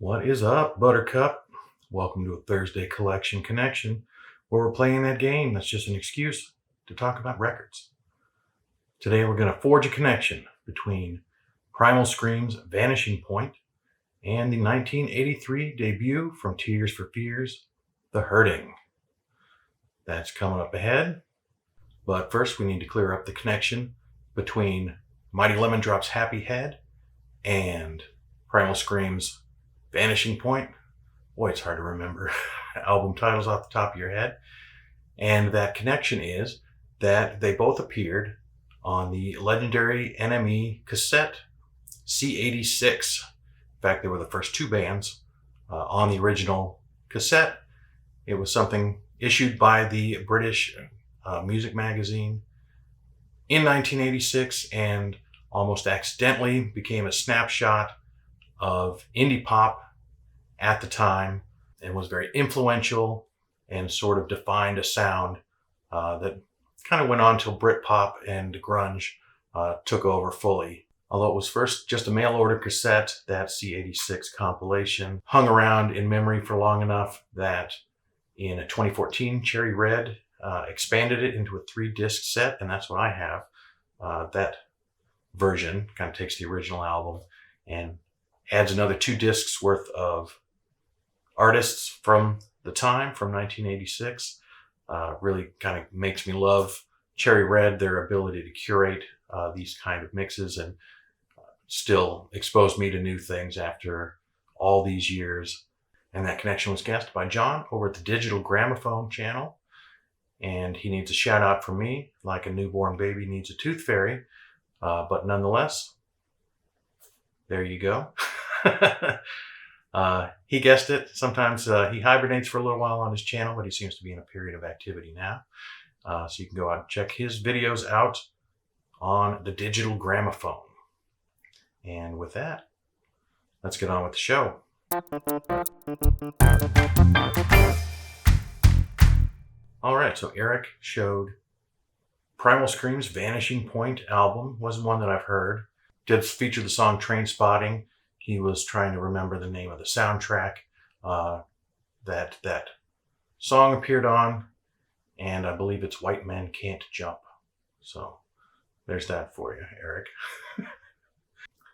What is up, Buttercup? Welcome to a Thursday Collection Connection, where we're playing that game that's just an excuse to talk about records. Today we're going to forge a connection between Primal Scream's Vanishing Point and the 1983 debut from Tears for Fears, The Hurting. That's coming up ahead, but first we need to clear up the connection between Mighty Lemon Drop's Happy Head and Primal Scream's Vanishing Point. Boy, it's hard to remember album titles off the top of your head. And that connection is that they both appeared on the legendary NME cassette C86. In fact, they were the first two bands on the original cassette. It was something issued by the British music magazine in 1986 and almost accidentally became a snapshot of indie pop at the time and was very influential and sort of defined a sound that kind of went on till Britpop and grunge took over fully. Although it was first just a mail order cassette, that C86 compilation hung around in memory for long enough that in a 2014 Cherry Red expanded it into a 3-disc set, and that's what I have. That version kind of takes the original album and adds another 2 discs worth of artists from the time, from 1986. Really kind of makes me love Cherry Red, their ability to curate these kind of mixes and still expose me to new things after all these years. And that connection was guested by John over at the Digital Gramophone channel. And he needs a shout out from me, like a newborn baby needs a tooth fairy. But nonetheless, there you go. He guessed it. Sometimes he hibernates for a little while on his channel, but he seems to be in a period of activity now. So you can go out and check his videos out on the Digital Gramophone. And with that, let's get on with the show. All right, so Eric showed Primal Scream's Vanishing Point album. Wasn't one that I've heard. Did feature the song Train Spotting. He was trying to remember the name of the soundtrack that song appeared on, and I believe it's White Men Can't Jump. So there's that for you, Eric.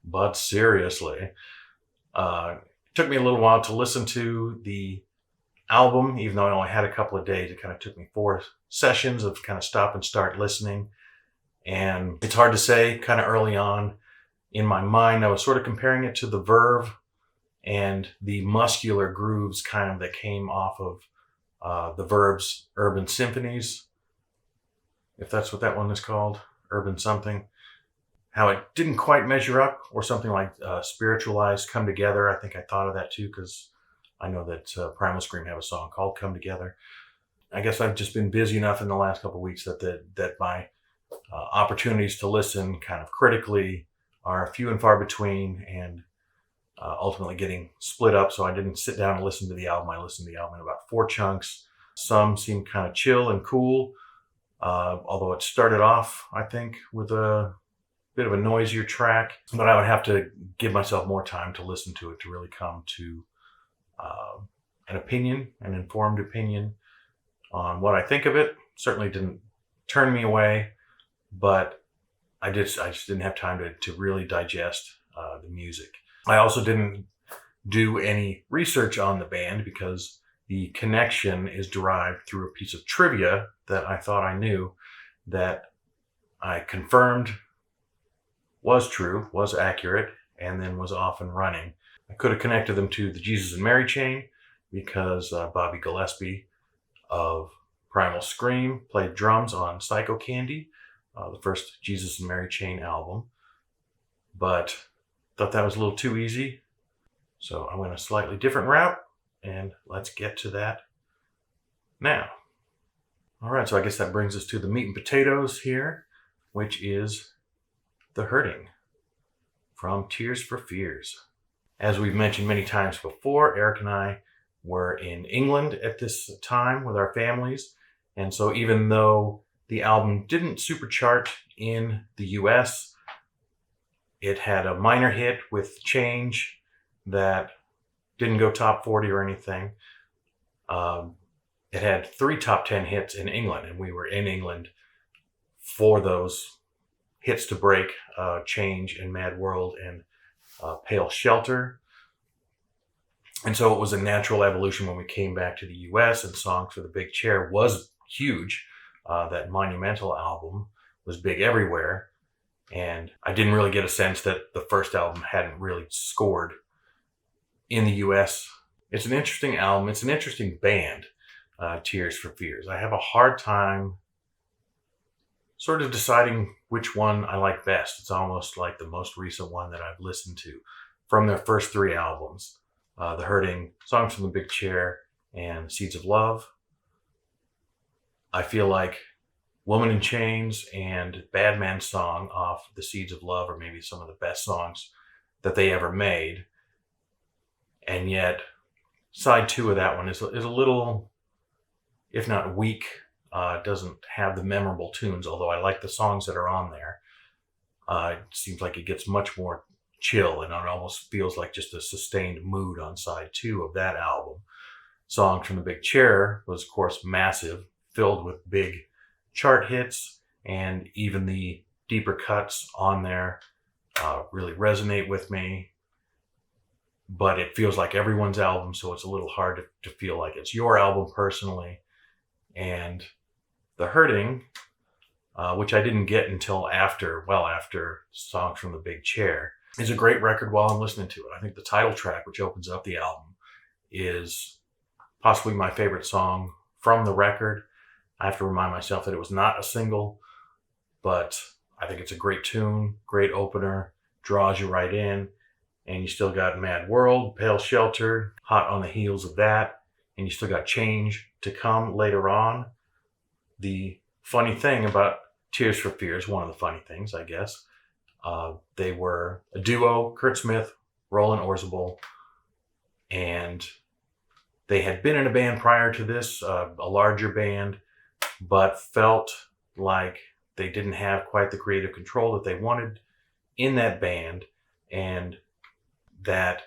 But seriously, it took me a little while to listen to the album, even though I only had a couple of days. It kind of took me 4 sessions of kind of stop and start listening. And it's hard to say, kind of early on in my mind, I was sort of comparing it to the Verve and the muscular grooves kind of that came off of the Verve's Urban Symphonies, if that's what that one is called, Urban something. How it didn't quite measure up, or something like Spiritualized, Come Together. I think I thought of that too, because I know that Primal Scream have a song called Come Together. I guess I've just been busy enough in the last couple of weeks that my opportunities to listen kind of critically are few and far between, and ultimately getting split up. So I didn't sit down and listen to the album. I listened to the album in about 4 chunks. Some seemed kind of chill and cool, although it started off, I think, with a bit of a noisier track. But I would have to give myself more time to listen to it to really come to an informed opinion on what I think of it. Certainly didn't turn me away, but I just didn't have time to really digest the music. I also didn't do any research on the band because the connection is derived through a piece of trivia that I thought I knew, that I confirmed was true, was accurate, and then was off and running. I could have connected them to the Jesus and Mary chain because Bobby Gillespie of Primal Scream played drums on Psycho Candy, the first Jesus and Mary chain album. But thought that was a little too easy, so I went a slightly different route, and let's get to that now. All right, so I guess that brings us to the meat and potatoes here, which is The Hurting from Tears for Fears. As we've mentioned many times before, Eric and I were in England at this time with our families, and so even though the album didn't superchart in the US, it had a minor hit with Change that Didn't go top 40 or anything. It had 3 top 10 hits in England, and we were in England for those hits to break, Change and Mad World and Pale Shelter. And so it was a natural evolution when we came back to the US, and Songs for the Big Chair was huge. That monumental album was big everywhere. And I didn't really get a sense that the first album hadn't really scored in the US. It's an interesting album. It's an interesting band, Tears for Fears. I have a hard time sort of deciding which one I like best. It's almost like the most recent one that I've listened to from their first 3 albums. The Hurting, Songs from the Big Chair, and Seeds of Love. I feel like Woman in Chains and Bad Man's Song off the Seeds of Love are maybe some of the best songs that they ever made. And yet, side 2 of that one is a little, if not weak, doesn't have the memorable tunes, although I like the songs that are on there. It seems like it gets much more chill, and it almost feels like just a sustained mood on side 2 of that album. Songs from the Big Chair was, of course, massive, filled with big chart hits, and even the deeper cuts on there really resonate with me. But it feels like everyone's album, so it's a little hard to feel like it's your album personally. And The Hurting, which I didn't get until after Songs from the Big Chair, is a great record while I'm listening to it. I think the title track, which opens up the album, is possibly my favorite song from the record. I have to remind myself that it was not a single, but I think it's a great tune, great opener, draws you right in. And you still got Mad World, Pale Shelter, hot on the heels of that. And you still got Change to come later on. The funny thing about Tears for Fears, one of the funny things, I guess, they were a duo, Kurt Smith, Roland Orzabal, and they had been in a band prior to this, a larger band, but felt like they didn't have quite the creative control that they wanted in that band, and that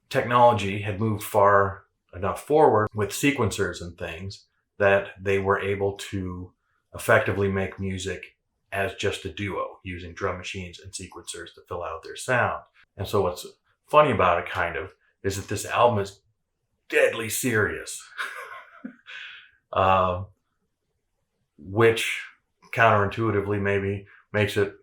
technology had moved far enough forward with sequencers and things that they were able to effectively make music as just a duo, using drum machines and sequencers to fill out their sound. And so what's funny about it, kind of, is that this album is deadly serious, which counterintuitively maybe makes it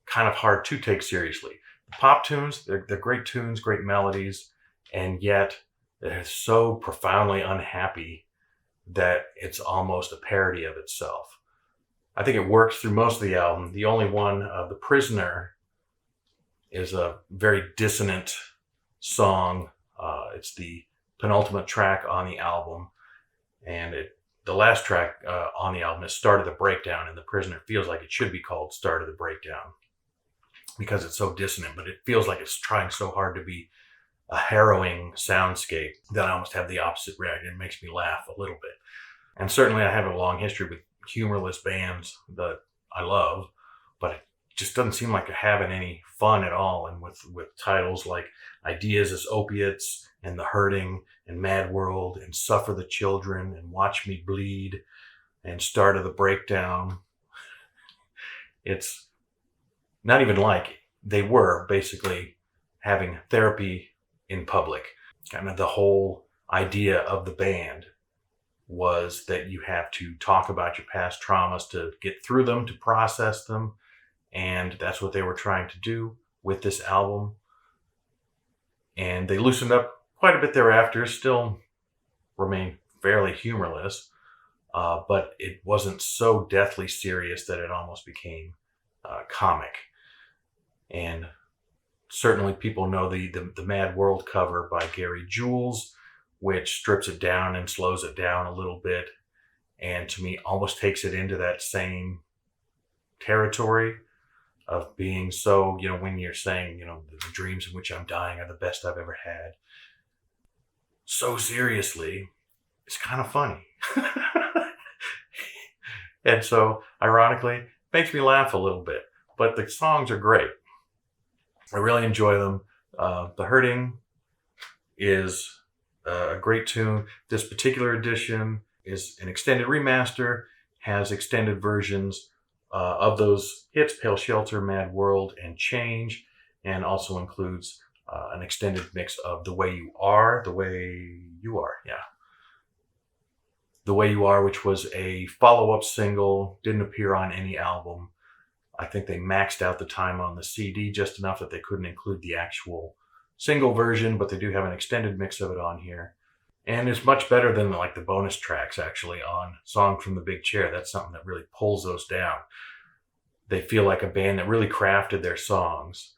kind of hard to take seriously. The pop tunes, they're great tunes, great melodies, and yet they're so profoundly unhappy that it's almost a parody of itself. I think it works through most of the album. The only one, The Prisoner, is a very dissonant song. It's the penultimate track on the album, and the last track on the album is Start of the Breakdown, and The Prisoner feels like it should be called Start of the Breakdown because it's so dissonant, but it feels like it's trying so hard to be a harrowing soundscape that I almost have the opposite reaction. It makes me laugh a little bit. And certainly I have a long history with humorless bands that I love, but it just doesn't seem like they're having any fun at all. And with titles like Ideas as Opiates and The Hurting and Mad World and Suffer the Children and Watch Me Bleed and Start of the Breakdown, it's not even like they were basically having therapy in public. Kind of the whole idea of the band was that you have to talk about your past traumas to get through them, to process them. And that's what they were trying to do with this album. And they loosened up quite a bit thereafter, still remain fairly humorless, but it wasn't so deathly serious that it almost became comic. And certainly people know the Mad World cover by Gary Jules, which strips it down and slows it down a little bit, and to me almost takes it into that same territory of being so, when you're saying, the dreams in which I'm dying are the best I've ever had, so seriously, it's kind of funny. And so, ironically, it makes me laugh a little bit, but the songs are great. I really enjoy them. The Hurting is a great tune. This particular edition is an extended remaster, has extended versions of those hits, Pale Shelter, Mad World, and Change, and also includes an extended mix of The Way You Are, The Way You Are, yeah. The Way You Are, which was a follow-up single, didn't appear on any album. I think they maxed out the time on the CD just enough that they couldn't include the actual single version, but they do have an extended mix of it on here. And it's much better than like the bonus tracks actually on Song from the Big Chair. That's something that really pulls those down. They feel like a band that really crafted their songs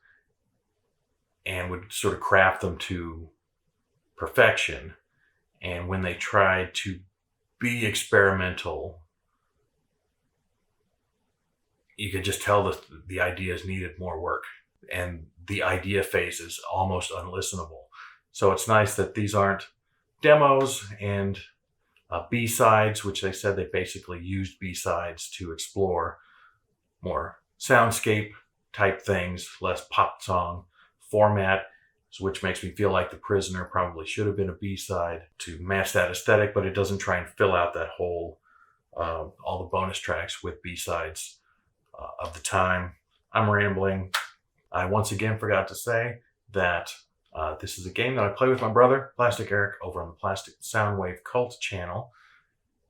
and would sort of craft them to perfection. And when they tried to be experimental, you could just tell that the ideas needed more work, and the idea phase is almost unlistenable. So it's nice that these aren't demos and B-sides, which they said they basically used B-sides to explore more soundscape type things, less pop song format, which makes me feel like The Prisoner probably should have been a B-side to match that aesthetic, but it doesn't try and fill out that whole, all the bonus tracks with B-sides of the time. I'm rambling. I once again forgot to say that this is a game that I play with my brother, Plastic Eric, over on the Plastic Soundwave Cult channel.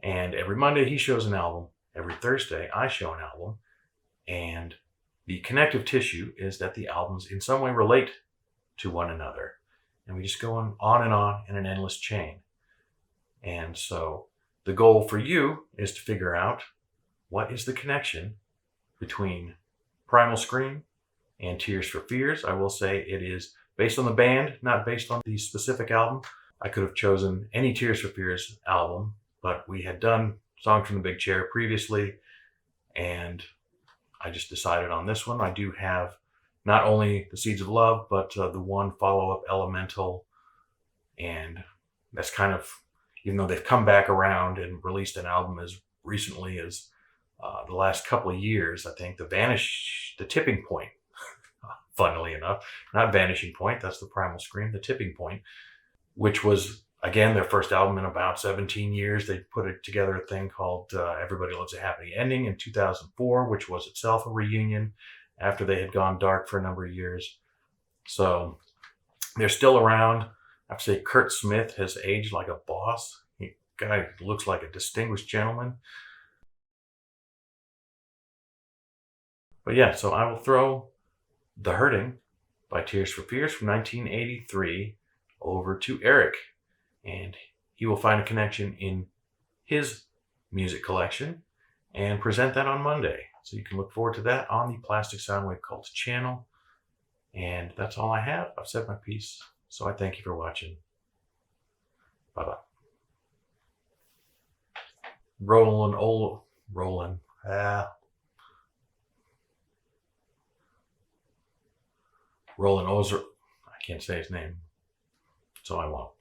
And every Monday he shows an album. Every Thursday I show an album. And the connective tissue is that the albums in some way relate to one another. And we just go on and on in an endless chain. And so the goal for you is to figure out what is the connection between Primal Scream and Tears for Fears. I will say it is based on the band, not based on the specific album. I could have chosen any Tears for Fears album, but we had done Song from the Big Chair previously, and I just decided on this one. I do have not only the Seeds of Love, but the one follow-up, Elemental, and that's kind of, even though they've come back around and released an album as recently as the last couple of years, I think the Tipping Point, funnily enough, not Vanishing Point, that's the Primal Scream, the Tipping Point, which was, again, their first album in about 17 years. They put together a thing called Everybody Loves a Happy Ending in 2004, which was itself a reunion after they had gone dark for a number of years. So they're still around. I have to say Kurt Smith has aged like a boss. The guy looks like a distinguished gentleman. But yeah, so I will throw The Hurting by Tears for Fears from 1983 over to Eric, and he will find a connection in his music collection and present that on Monday. So you can look forward to that on the Plastic Soundwave Cult channel. And that's all I have. I've said my piece, so I thank you for watching. Bye-bye. Roland Ozer, I can't say his name, so I won't.